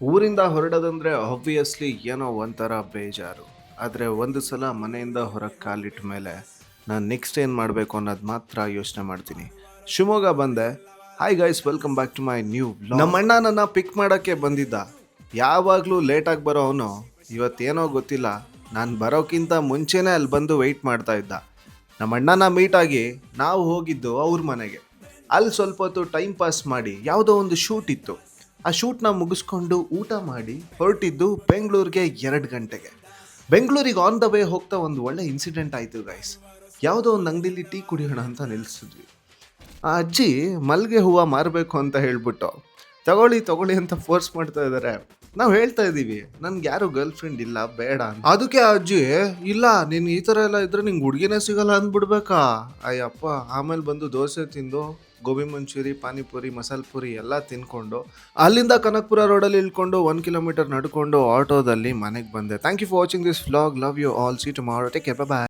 ಊರಿಂದ ಹೊರಡೋದಂದ್ರೆ ಆಬ್ವಿಯಸ್ಲಿ ಏನೋ ಒಂಥರ ಬೇಜಾರು. ಆದರೆ ಒಂದು ಸಲ ಮನೆಯಿಂದ ಹೊರಗೆ ಕಾಲಿಟ್ಟ ಮೇಲೆ ನಾನು ನೆಕ್ಸ್ಟ್ ಏನು ಮಾಡಬೇಕು ಅನ್ನೋದು ಮಾತ್ರ ಯೋಚನೆ ಮಾಡ್ತೀನಿ. ಶಿವಮೊಗ್ಗ ಬಂದೆ. Hi guys, welcome back to my new vlog. ನಮ್ಮ ಅಣ್ಣ ನನ್ನ ಪಿಕ್ ಮಾಡೋಕ್ಕೆ ಬಂದಿದ್ದ. ಯಾವಾಗಲೂ ಲೇಟಾಗಿ ಬರೋ ಅವನು ಇವತ್ತೇನೋ ಗೊತ್ತಿಲ್ಲ, ನಾನು ಬರೋಕ್ಕಿಂತ ಮುಂಚೆನೇ ಅಲ್ಲಿ ಬಂದು ವೆಯ್ಟ್ ಮಾಡ್ತಾ ಇದ್ದ. ನಮ್ಮ ಅಣ್ಣನ ಮೀಟಾಗಿ ನಾವು ಹೋಗಿದ್ದು ಅವ್ರ ಮನೆಗೆ. ಅಲ್ಲಿ ಸ್ವಲ್ಪ ಹೊತ್ತು ಟೈಮ್ ಪಾಸ್ ಮಾಡಿ ಯಾವುದೋ ಒಂದು ಶೂಟ್ ಇತ್ತು. ಆ ಶೂಟ್ನ ಮುಗಿಸ್ಕೊಂಡು ಊಟ ಮಾಡಿ ಹೊರಟಿದ್ದು ಬೆಂಗಳೂರಿಗೆ 2 ಗಂಟೆಗೆ. ಬೆಂಗಳೂರಿಗೆ ಆನ್ ದ ವೇ ಹೋಗ್ತಾ ಒಂದು ಒಳ್ಳೆ ಇನ್ಸಿಡೆಂಟ್ ಆಯಿತು ಗೈಸ್. ಯಾವುದೋ ಒಂದು ಅಂಗಡಿಲಿ ಟೀ ಕುಡಿಯೋಣ ಅಂತ ನಿಲ್ಲಿಸಿದ್ವಿ. ಆ ಅಜ್ಜಿ ಮಲ್ಲಿಗೆ ಹೂವು ಮಾರಬೇಕು ಅಂತ ಹೇಳ್ಬಿಟ್ಟು ತಗೊಳ್ಳಿ ತಗೊಳ್ಳಿ ಅಂತ ಫೋರ್ಸ್ ಮಾಡ್ತಾ ಇದ್ದಾರೆ. ನಾವು ಹೇಳ್ತಾ ಇದ್ದೀವಿ ನನ್ಗೆ ಯಾರು ಗರ್ಲ್ ಫ್ರೆಂಡ್ ಇಲ್ಲ, ಬೇಡ ಅಂತ. ಅದಕ್ಕೆ ಆ ಅಜ್ಜಿ, ಇಲ್ಲ ನೀನು ಈ ಥರ ಎಲ್ಲ ಇದ್ರೆ ನಿಂಗೆ ಹುಡುಗಿನೇ ಸಿಗಲ್ಲ ಅಂದ್ಬಿಡ್ಬೇಕಾ. ಅಯ್ಯಪ್ಪ, ಆಮೇಲೆ ಬಂದು ದೋಸೆ ತಿಂದು ಗೋಬಿ ಮಂಚೂರಿ, ಪಾನಿಪುರಿ, ಮಸಾಲೆ ಪುರಿ ಎಲ್ಲ ತಿನ್ಕೊಂಡು ಅಲ್ಲಿಂದ ಕನಕಪುರ ರೋಡಲ್ಲಿ ಇಳ್ಕೊಂಡು 1 ಕಿಲೋಮೀಟರ್ ನಡ್ಕೊಂಡು ಆಟೋದಲ್ಲಿ ಮನೆಗೆ ಬಂದೆ. Thank you for watching this vlog. Love you all. See tomorrow. Take care. Bye.